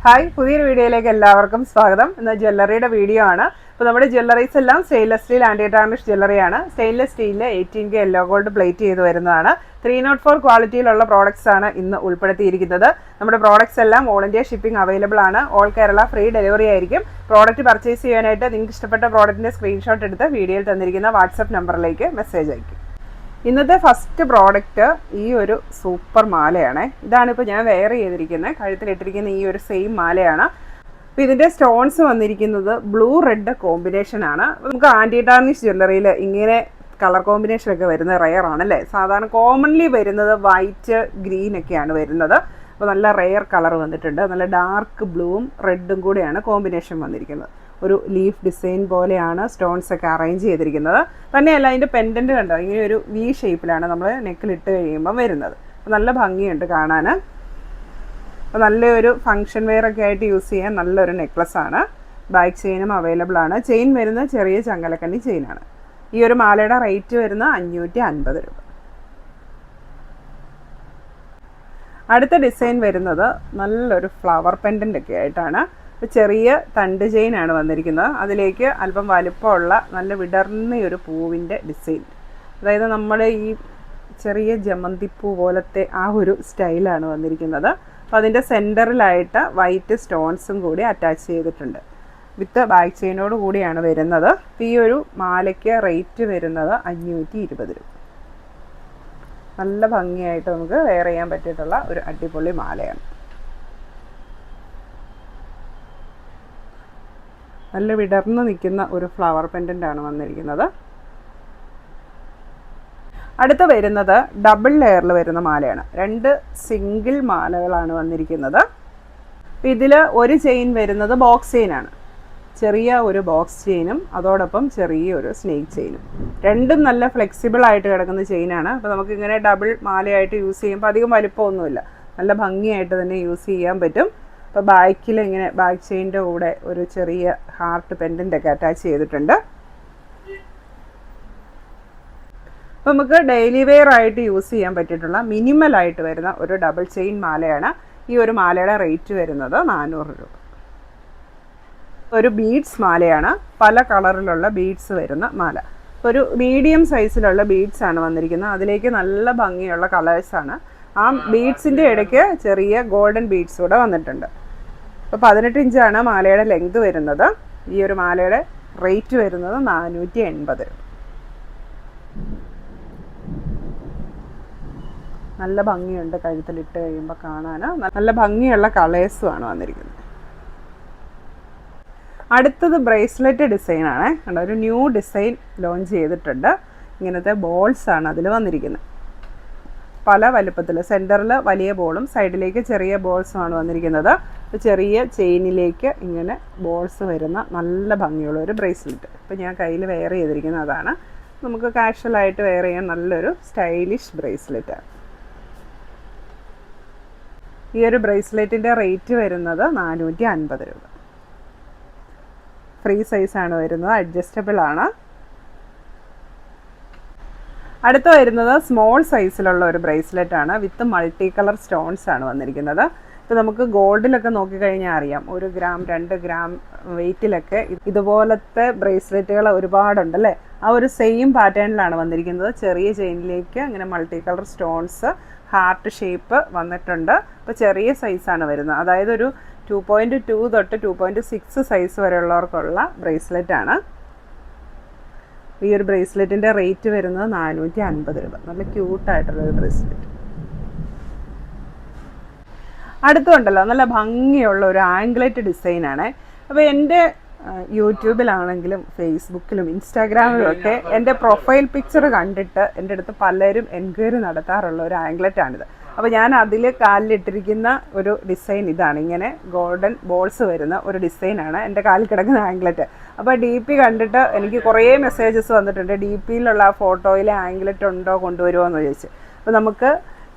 Hi, പുതിയൊരു വീഡിയോയിലേക്ക് എല്ലാവർക്കും സ്വാഗതം. ഇന്ന് ജ്വല്ലറിയുടെ വീഡിയോ ആണ്. അപ്പോൾ നമ്മുടെ ജ്വല്ലറീസ് എല്ലാം സ്റ്റെയിൻലെസ് സ്റ്റീൽ ആൻറ്റി ടാർണിഷ് ജ്വല്ലറിയാണ്. സ്റ്റെയിൻലെസ് സ്റ്റീലിൽ 18K യെല്ലോ ഗോൾഡ് പ്ലേറ്റ് ചെയ്ത് വരുന്നതാണ്. 304 ക്വാളിറ്റിയിലുള്ള പ്രോഡക്റ്റ്സ് ആണ് ഇന്ന് ഉൾപ്പെടുത്തിയിരിക്കുന്നത്. നമ്മുടെ പ്രോഡക്റ്റ്സ് എല്ലാം ഓൾ ഇന്ത്യ ഷിപ്പിംഗ് അവൈലബിൾ ആണ്. ഓൾ കേരള ഫ്രീ ഡെലിവറി ആയിരിക്കും. പ്രോഡക്റ്റ് പർച്ചേസ് ചെയ്യാനായിട്ട് നിങ്ങൾക്ക് ഇഷ്ടപ്പെട്ട പ്രോഡക്റ്റിൻ്റെ സ്ക്രീൻഷോട്ട് എടുത്ത് വീഡിയോയിൽ തന്നിരിക്കുന്ന വാട്സപ്പ് നമ്പറിലേക്ക് മെസ്സേജ് അയക്കും. ഇന്നത്തെ ഫസ്റ്റ് പ്രോഡക്റ്റ് ഈ ഒരു സൂപ്പർ മാലയാണ്. ഇതാണിപ്പോൾ ഞാൻ വെയർ ചെയ്തിരിക്കുന്നത്. കഴുത്തിലിട്ടിരിക്കുന്ന ഈ ഒരു സെയിം മാലയാണ്. അപ്പോൾ ഇതിൻ്റെ സ്റ്റോൺസ് വന്നിരിക്കുന്നത് ബ്ലൂ റെഡ് കോമ്പിനേഷനാണ്. നമുക്ക് ആൻറ്റി ടാർണിഷ് ജ്വല്ലറിയിൽ ഇങ്ങനെ കളർ കോമ്പിനേഷനൊക്കെ വരുന്നത് റെയർ ആണല്ലേ. സാധാരണ കോമൺലി വരുന്നത് വൈറ്റ് ഗ്രീനൊക്കെയാണ് വരുന്നത്. അപ്പോൾ നല്ല റെയർ കളർ വന്നിട്ടുണ്ട്. നല്ല ഡാർക്ക് ബ്ലൂവും റെഡും കൂടെയാണ് കോമ്പിനേഷൻ വന്നിരിക്കുന്നത്. ഒരു ലീഫ് ഡിസൈൻ പോലെയാണ് സ്റ്റോൺസ് ഒക്കെ അറേഞ്ച് ചെയ്തിരിക്കുന്നത്. തന്നെയല്ല അതിൻ്റെ പെൻഡൻറ്റ് കണ്ടോ, ഇങ്ങനെ ഒരു വി ഷേപ്പിലാണ് നമ്മൾ നെക്കിലിട്ട് കഴിയുമ്പം വരുന്നത്. അപ്പോൾ നല്ല ഭംഗിയുണ്ട് കാണാൻ. അപ്പോൾ നല്ലൊരു ഫങ്ഷൻ വെയർ ഒക്കെ ആയിട്ട് യൂസ് ചെയ്യാൻ നല്ലൊരു നെക്ലസ് ആണ്. ബാക്ക് ചെയിനും അവൈലബിൾ ആണ്. ചെയിൻ വരുന്നത് ചെറിയ ചങ്ങലക്കണ്ണി ചെയിനാണ്. ഈ ഒരു മാലയുടെ റേറ്റ് വരുന്നത് 550 രൂപ. അടുത്ത ഡിസൈൻ വരുന്നത് നല്ലൊരു ഫ്ലവർ പെൻഡൻ്റ് ഒക്കെ ആയിട്ടാണ്. ചെറിയ തണ്ട് ചെയിനാണ് വന്നിരിക്കുന്നത്. അതിലേക്ക് അല്പം വലുപ്പമുള്ള നല്ല വിടർന്ന ഒരു പൂവിൻ്റെ ഡിസൈൻ, അതായത് നമ്മുടെ ഈ ചെറിയ ജമന്തിപ്പൂ പോലത്തെ ആ ഒരു സ്റ്റൈലാണ് വന്നിരിക്കുന്നത്. അപ്പോൾ അതിൻ്റെ സെൻറ്ററിലായിട്ട് വൈറ്റ് സ്റ്റോൺസും കൂടി അറ്റാച്ച് ചെയ്തിട്ടുണ്ട്. വിത്ത് ബാക്ക് ചെയിനോട് കൂടിയാണ് വരുന്നത്. അപ്പോൾ ഈ ഒരു മാലയ്ക്ക് റേറ്റ് വരുന്നത് 520 രൂപ. നല്ല ഭംഗിയായിട്ട് നമുക്ക് വെയർ ചെയ്യാൻ പറ്റിയിട്ടുള്ള ഒരു അടിപൊളി മാലയാണ്. നല്ല വിടർന്ന് നിൽക്കുന്ന ഒരു ഫ്ലവർ പെൻഡൻ്റാണ് വന്നിരിക്കുന്നത്. അടുത്ത വരുന്നത് ഡബിൾ ലെയറിൽ വരുന്ന മാലയാണ്. 2 സിംഗിൾ മാലകളാണ് വന്നിരിക്കുന്നത്. ഇതിൽ ഒരു ചെയിൻ വരുന്നത് ബോക്സ് ചെയിനാണ്. ചെറിയ ഒരു ബോക്സ് ചെയിനും അതോടൊപ്പം ചെറിയൊരു സ്നേക്ക് ചെയിനും. രണ്ടും നല്ല ഫ്ലെക്സിബിൾ ആയിട്ട് കിടക്കുന്ന ചെയിനാണ്. അപ്പോൾ നമുക്കിങ്ങനെ ഡബിൾ മാലയായിട്ട് യൂസ് ചെയ്യുമ്പോൾ അധികം വലിപ്പമൊന്നുമില്ല. നല്ല ഭംഗിയായിട്ട് തന്നെ യൂസ് ചെയ്യാൻ പറ്റും. അപ്പോൾ ബാക്കിൽ ഇങ്ങനെ ബാക്ക് ചെയിൻ്റെ കൂടെ ഒരു ചെറിയ ഹാർട്ട് പെൻഡൻ്റൊക്കെ അറ്റാച്ച് ചെയ്തിട്ടുണ്ട്. അപ്പോൾ നമുക്ക് ഡെയിലി വെയർ ആയിട്ട് യൂസ് ചെയ്യാൻ പറ്റിയിട്ടുള്ള മിനിമലായിട്ട് വരുന്ന ഒരു ഡബിൾ ചെയിൻ മാലയാണ്. ഈ ഒരു മാലയുടെ റേറ്റ് വരുന്നത് 400 രൂപ. ഒരു ബീഡ്സ് മാലയാണ്. പല കളറിലുള്ള ബീഡ്സ് വരുന്ന മാല. ഒരു മീഡിയം സൈസിലുള്ള ബീഡ്സ് ആണ് വന്നിരിക്കുന്നത്. അതിലേക്ക് നല്ല ഭംഗിയുള്ള കളേഴ്സാണ്. ആ ബീഡ്സിൻ്റെ ഇടയ്ക്ക് ചെറിയ ഗോൾഡൻ ബീഡ്സ് കൂടെ വന്നിട്ടുണ്ട്. അപ്പോൾ 18 ഇഞ്ചാണ് മാലയുടെ ലെങ്ത് വരുന്നത്. ഈ ഒരു മാലയുടെ റേറ്റ് വരുന്നത് 480 രൂപ. നല്ല ഭംഗിയുണ്ട് കഴുത്തിലിട്ട് കഴിയുമ്പോൾ കാണാൻ. നല്ല ഭംഗിയുള്ള കളേഴ്സുമാണ് വന്നിരിക്കുന്നത്. അടുത്തത് ബ്രേസ്ലെറ്റ് ഡിസൈനാണ്. കണ്ടോ, ഒരു ന്യൂ ഡിസൈൻ ലോഞ്ച് ചെയ്തിട്ടുണ്ട്. ഇങ്ങനത്തെ ബോൾസാണ് അതിൽ വന്നിരിക്കുന്നത്. പല വലുപ്പത്തിൽ, സെൻറ്ററിൽ വലിയ ബോളും സൈഡിലേക്ക് ചെറിയ ബോൾസുമാണ് വന്നിരിക്കുന്നത്. ചെറിയ ചെയിനിലേക്ക് ഇങ്ങനെ ബോൾസ് വരുന്ന നല്ല ഭംഗിയുള്ള ഒരു ബ്രേസ്ലെറ്റ്. ഇപ്പോൾ ഞാൻ കയ്യിൽ വെയർ ചെയ്തിരിക്കുന്നത് അതാണ്. നമുക്ക് കാഷ്വലായിട്ട് വെയർ ചെയ്യാൻ നല്ലൊരു സ്റ്റൈലിഷ് ബ്രേസ്ലെറ്റാണ്. ഈ ഒരു ബ്രേസ്ലെറ്റിൻ്റെ റേറ്റ് വരുന്നത് 450 രൂപ. ഫ്രീ സൈസാണ് വരുന്നത്, അഡ്ജസ്റ്റബിൾ ആണ്. അടുത്ത വരുന്നത് സ്മോൾ സൈസിലുള്ള ഒരു ബ്രേസ്ലെറ്റ് ആണ്. വിത്ത് മൾട്ടി കളർ സ്റ്റോൺസ് ആണ് വന്നിരിക്കുന്നത്. ഇപ്പോൾ നമുക്ക് ഗോൾഡിലൊക്കെ നോക്കിക്കഴിഞ്ഞാൽ അറിയാം, 1 ഗ്രാം 2 ഗ്രാം വെയ്റ്റിലൊക്കെ ഇതുപോലത്തെ ബ്രേസ്ലെറ്റുകൾ ഒരുപാടുണ്ടല്ലേ. ആ ഒരു സെയിം പാറ്റേണിലാണ് വന്നിരിക്കുന്നത്. ചെറിയ ചെയിനിലേക്ക് ഇങ്ങനെ multi colour stones heart shape വന്നിട്ടുണ്ട്. അപ്പോൾ ചെറിയ സൈസാണ് വരുന്നത്. അതായത് ഒരു 2.2 തൊട്ട് 2.6 സൈസ് വരെയുള്ളവർക്കുള്ള ബ്രേസ്ലെറ്റ് ആണ്. ഈ ഒരു ബ്രേസ്ലെറ്റിൻ്റെ റേറ്റ് വരുന്നത് 450 രൂപ. നല്ല ക്യൂട്ടായിട്ടുള്ളൊരു ബ്രേസ്ലെറ്റ്. അടുത്തുണ്ടല്ലോ നല്ല ഭംഗിയുള്ള ഒരു ആംഗ്ലറ്റ് ഡിസൈനാണ്. അപ്പോൾ എൻ്റെ യൂട്യൂബിലാണെങ്കിലും ഫേസ്ബുക്കിലും ഇൻസ്റ്റാഗ്രാമിലും ഒക്കെ എൻ്റെ പ്രൊഫൈൽ പിക്ചർ കണ്ടിട്ട് എൻ്റെ അടുത്ത് പലരും എൻക്വയറി നടത്താറുള്ള ഒരു ആംഗ്ലറ്റാണിത്. അപ്പോൾ ഞാൻ അതിൽ കാലിലിട്ടിരിക്കുന്ന ഒരു ഡിസൈൻ ഇതാണ്. ഇങ്ങനെ ഗോൾഡൻ ബോൾസ് വരുന്ന ഒരു ഡിസൈനാണ് എൻ്റെ കാലിൽ കിടക്കുന്ന ആംഗ്ലറ്റ്. അപ്പോൾ DP കണ്ടിട്ട് എനിക്ക് കുറേ മെസ്സേജസ് വന്നിട്ടുണ്ട്. DPയിലുള്ള ആ ഫോട്ടോയിൽ ആംഗ്ലറ്റ് ഉണ്ടോ, കൊണ്ടുവരുമോ എന്ന് ചോദിച്ച്. അപ്പോൾ നമുക്ക്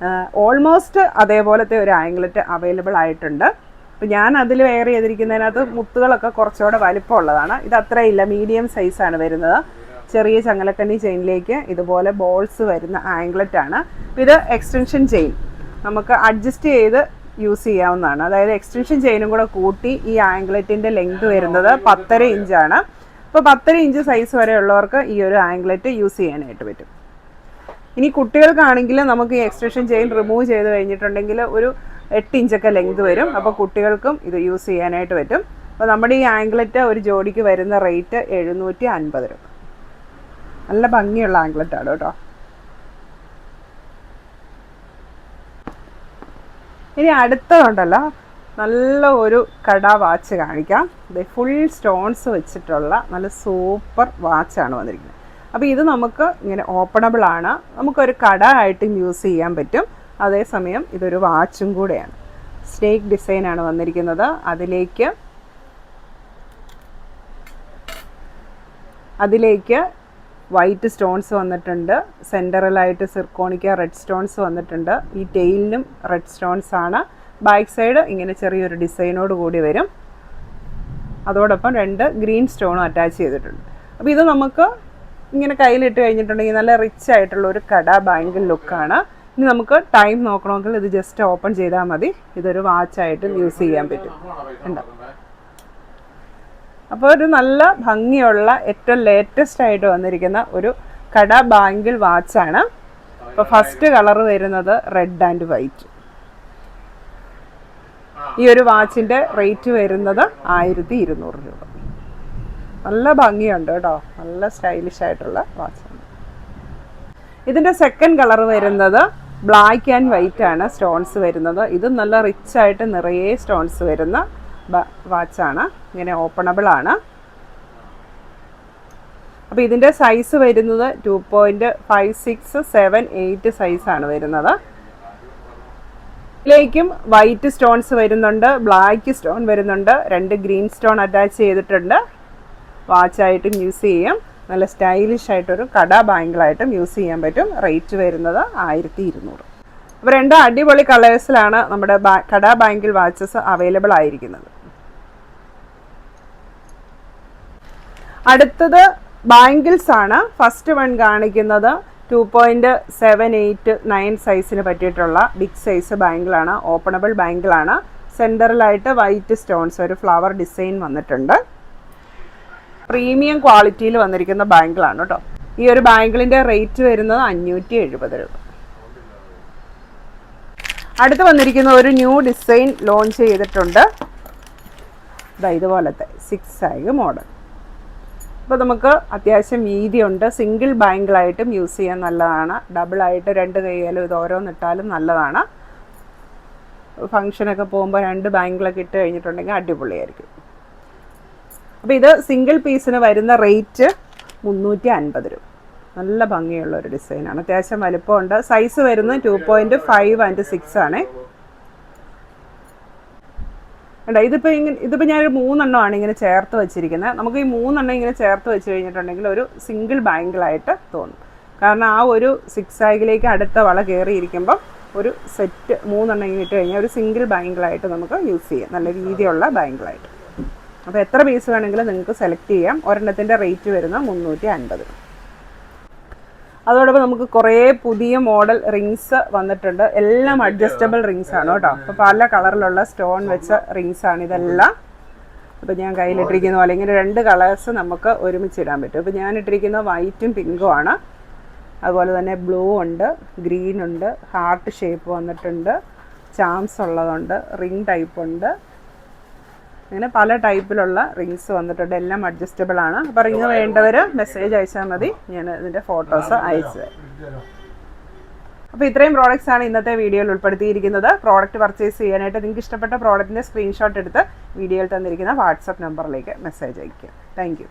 ഓൾമോസ്റ്റ് അതേപോലത്തെ ഒരു ആംഗ്ലറ്റ് അവൈലബിൾ ആയിട്ടുണ്ട്. അപ്പോൾ ഞാൻ അതിൽ വെയർ ചെയ്തിരിക്കുന്നതിനകത്ത് മുത്തുകളൊക്കെ കുറച്ചുകൂടെ വലിപ്പമുള്ളതാണ്. ഇത് അത്രയില്ല, മീഡിയം സൈസാണ് വരുന്നത്. ചെറിയ ചങ്ങലക്കണ്ണി ചെയിനിലേക്ക് ഇതുപോലെ ബോൾസ് വരുന്ന ആംഗ്ലറ്റ് ആണ്. ഇത് എക്സ്റ്റൻഷൻ ചെയിൻ നമുക്ക് അഡ്ജസ്റ്റ് ചെയ്ത് യൂസ് ചെയ്യാവുന്നതാണ്. അതായത് എക്സ്റ്റൻഷൻ ചെയിനും കൂടെ കൂട്ടി ഈ ആംഗ്ലറ്റിൻ്റെ ലെങ്ത് വരുന്നത് 10.5 ഇഞ്ചാണ്. അപ്പോൾ 10.5 ഇഞ്ച് സൈസ് വരെ ഉള്ളവർക്ക് ഈ ഒരു ആംഗ്ലറ്റ് യൂസ് ചെയ്യാനായിട്ട് പറ്റും. ഇനി കുട്ടികൾക്കാണെങ്കിൽ നമുക്ക് ഈ എക്സ്റ്റൻഷൻ ചെയിൻ റിമൂവ് ചെയ്ത് കഴിഞ്ഞിട്ടുണ്ടെങ്കിൽ ഒരു 8 ഇഞ്ചൊക്കെ ലെങ്ത് വരും. അപ്പോൾ കുട്ടികൾക്കും ഇത് യൂസ് ചെയ്യാനായിട്ട് പറ്റും. അപ്പോൾ നമ്മുടെ ഈ ആംഗ്ലറ്റ് ഒരു ജോഡിക്ക് വരുന്ന റേറ്റ് 750 രൂപ. നല്ല ഭംഗിയുള്ള ആംഗ്ലറ്റാണ് കേട്ടോ. ഇനി അടുത്തതുണ്ടല്ലോ, നല്ല ഒരു കട വാച്ച് കാണിക്കാം. ഇത് ഫുൾ സ്റ്റോൺസ് വെച്ചിട്ടുള്ള നല്ല സൂപ്പർ വാച്ചാണ് വന്നിരിക്കുന്നത്. അപ്പോൾ ഇത് നമുക്ക് ഇങ്ങനെ ഓപ്പണബിൾ ആണ്, നമുക്കൊരു കട ആയിട്ടും യൂസ് ചെയ്യാൻ പറ്റും. അതേസമയം ഇതൊരു വാച്ചും കൂടെയാണ്. സ്നേക്ക് ഡിസൈനാണ് വന്നിരിക്കുന്നത്. അതിലേക്ക് വൈറ്റ് സ്റ്റോൺസ് വന്നിട്ടുണ്ട്. സെൻറ്ററിലായിട്ട് സിർക്കോണിക്ക റെഡ് സ്റ്റോൺസ് വന്നിട്ടുണ്ട്. ഈ ടെയിലിനും റെഡ് സ്റ്റോൺസ് ആണ്. ബാക്ക് സൈഡ് ഇങ്ങനെ ചെറിയൊരു ഡിസൈനോട് കൂടി വരും. അതോടൊപ്പം 2 ഗ്രീൻ സ്റ്റോണും അറ്റാച്ച് ചെയ്തിട്ടുണ്ട്. അപ്പോൾ ഇത് നമുക്ക് ഇങ്ങനെ കയ്യിലിട്ട് കഴിഞ്ഞിട്ടുണ്ടെങ്കിൽ നല്ല റിച്ച് ആയിട്ടുള്ള ഒരു കട ബാങ്കിൾ ലുക്കാണ്. ഇനി നമുക്ക് ടൈം നോക്കണമെങ്കിൽ ഇത് ജസ്റ്റ് ഓപ്പൺ ചെയ്താൽ മതി. ഇതൊരു വാച്ചായിട്ടും യൂസ് ചെയ്യാൻ പറ്റും. ഉണ്ടോ? അപ്പോൾ ഒരു നല്ല ഭംഗിയുള്ള ഏറ്റവും ലേറ്റസ്റ്റ് ആയിട്ട് വന്നിരിക്കുന്ന ഒരു കട ബാങ്കിൾ വാച്ചാണ്. അപ്പോൾ ഫസ്റ്റ് കളർ വരുന്നത് റെഡ് ആൻഡ് വൈറ്റ്. ഈ ഒരു വാച്ചിൻ്റെ റേറ്റ് വരുന്നത് 1200 രൂപ. നല്ല ഭംഗിയുണ്ട് കേട്ടോ, നല്ല സ്റ്റൈലിഷ് ആയിട്ടുള്ള വാച്ചാണ്. ഇതിൻ്റെ സെക്കൻഡ് കളർ വരുന്നത് ബ്ലാക്ക് ആൻഡ് വൈറ്റ് ആണ് സ്റ്റോൺസ് വരുന്നത്. ഇത് നല്ല റിച്ച് ആയിട്ട് നിറയെ സ്റ്റോൺസ് വരുന്ന വാച്ചാണ്. ഇങ്ങനെ ഓപ്പണബിൾ ആണ്. അപ്പോൾ ഇതിൻ്റെ സൈസ് വരുന്നത് 2.56, 7, 8 സൈസാണ് വരുന്നത്. ഇതിലേക്കും വൈറ്റ് സ്റ്റോൺസ് വരുന്നുണ്ട്, ബ്ലാക്ക് സ്റ്റോൺ വരുന്നുണ്ട്, 2 ഗ്രീൻ സ്റ്റോൺ അറ്റാച്ച് ചെയ്തിട്ടുണ്ട്. വാച്ചായിട്ടും യൂസ് ചെയ്യാം. നല്ല സ്റ്റൈലിഷ് ആയിട്ടൊരു കട ബാങ്കിളായിട്ടും യൂസ് ചെയ്യാൻ പറ്റും. റേറ്റ് വരുന്നത് 1200. അപ്പോൾ 2 അടിപൊളി കളേഴ്സിലാണ് നമ്മുടെ കട ബാങ്കിൾ വാച്ചസ് അവൈലബിൾ ആയിരിക്കുന്നത്. അടുത്തത് ബാങ്കിൾസ് ആണ്. ഫസ്റ്റ് വൺ കാണിക്കുന്നത് 2.78, 9 സൈസിന് പറ്റിയിട്ടുള്ള ബിഗ് സൈസ് ബാങ്കിളാണ്. ഓപ്പണബിൾ ബാങ്കിളാണ്. സെൻറ്ററിലായിട്ട് വൈറ്റ് സ്റ്റോൺസ്, ഒരു ഫ്ലവർ ഡിസൈൻ വന്നിട്ടുണ്ട്. പ്രീമിയം ക്വാളിറ്റിയിൽ വന്നിരിക്കുന്ന ബാങ്കിളാണ് കേട്ടോ. ഈ ഒരു ബാങ്കിളിൻ്റെ റേറ്റ് വരുന്നത് 570 രൂപ. അടുത്ത് വന്നിരിക്കുന്ന ഒരു ന്യൂ ഡിസൈൻ ലോഞ്ച് ചെയ്തിട്ടുണ്ട്. ഇതുപോലത്തെ 6 ആഗ് മോഡൽ. അപ്പോൾ നമുക്ക് അത്യാവശ്യം വീതിയുണ്ട്. സിംഗിൾ ബാങ്കിളായിട്ടും യൂസ് ചെയ്യാൻ നല്ലതാണ്. ഡബിളായിട്ട് 2 കൈയാലും ഇത് ഓരോന്നിട്ടാലും നല്ലതാണ്. ഫങ്ഷനൊക്കെ പോകുമ്പോൾ 2 ബാങ്കിളൊക്കെ ഇട്ട് കഴിഞ്ഞിട്ടുണ്ടെങ്കിൽ അടിപൊളിയായിരിക്കും. അപ്പോൾ ഇത് സിംഗിൾ പീസിന് വരുന്ന റേറ്റ് 350 രൂപ. നല്ല ഭംഗിയുള്ള ഒരു ഡിസൈനാണ്. അത്യാവശ്യം വലുപ്പമുണ്ട്. സൈസ് വരുന്നത് 2.5 and 6 ആണ്. അല്ല, ഇതിപ്പോൾ ഞാനൊരു 3 എണ്ണമാണ് ഇങ്ങനെ ചേർത്ത് വെച്ചിരിക്കുന്നത്. നമുക്ക് ഈ 3 എണ്ണം ഇങ്ങനെ ചേർത്ത് വെച്ച് കഴിഞ്ഞിട്ടുണ്ടെങ്കിൽ ഒരു സിംഗിൾ ബാങ്കിളായിട്ട് തോന്നും. കാരണം ആ ഒരു 6 ആഗിലേക്ക് അടുത്ത വള കയറിയിരിക്കുമ്പം ഒരു സെറ്റ് 3 എണ്ണം ഇങ്ങനെ ഇട്ട് കഴിഞ്ഞാൽ ഒരു സിംഗിൾ ബാങ്കിളായിട്ട് നമുക്ക് യൂസ് ചെയ്യാം. നല്ല രീതിയുള്ള ബാങ്കിളായിട്ട്. അപ്പോൾ എത്ര പീസ് വേണമെങ്കിലും നിങ്ങൾക്ക് സെലക്ട് ചെയ്യാം. ഒരെണ്ണത്തിൻ്റെ റേറ്റ് വരുന്നത് 350. അതോടൊപ്പം നമുക്ക് കുറേ പുതിയ മോഡൽ റിങ്സ് വന്നിട്ടുണ്ട്. എല്ലാം അഡ്ജസ്റ്റബിൾ റിങ്സ് ആണ് കേട്ടോ. അപ്പോൾ പല കളറിലുള്ള സ്റ്റോൺ വെച്ച റിങ്സ് ആണ് ഇതെല്ലാം. അപ്പോൾ ഞാൻ കയ്യിലിട്ടിരിക്കുന്ന പോലെ ഇങ്ങനെ 2 കളേഴ്സ് നമുക്ക് ഒരുമിച്ച് ഇടാൻ പറ്റും. അപ്പോൾ ഞാൻ ഇട്ടിരിക്കുന്ന വൈറ്റും പിങ്കും ആണ്. അതുപോലെ തന്നെ ബ്ലൂ ഉണ്ട്, ഗ്രീൻ ഉണ്ട്, ഹാർട്ട് ഷേപ്പ് വന്നിട്ടുണ്ട്, ചാംസ് ഉള്ളതുണ്ട്, റിങ് ടൈപ്പ് ഉണ്ട്. അങ്ങനെ പല ടൈപ്പിലുള്ള റിങ്സ് വന്നിട്ടുണ്ട്. എല്ലാം അഡ്ജസ്റ്റബിൾ ആണ്. അപ്പോൾ റിങ് വേണ്ടവർ മെസ്സേജ് അയച്ചാൽ മതി, ഞാൻ ഇതിൻ്റെ ഫോട്ടോസ് അയച്ചു തരാം. അപ്പോൾ ഇത്രയും പ്രോഡക്റ്റ്സ് ആണ് ഇന്നത്തെ വീഡിയോയിൽ ഉൾപ്പെടുത്തിയിരിക്കുന്നത്. പ്രോഡക്റ്റ് പർച്ചേസ് ചെയ്യാനായിട്ട് നിങ്ങൾക്ക് ഇഷ്ടപ്പെട്ട പ്രോഡക്റ്റിൻ്റെ സ്ക്രീൻഷോട്ട് എടുത്ത് വീഡിയോയിൽ തന്നിരിക്കുന്ന വാട്സപ്പ് നമ്പറിലേക്ക് മെസ്സേജ് അയയ്ക്കുക. Thank you.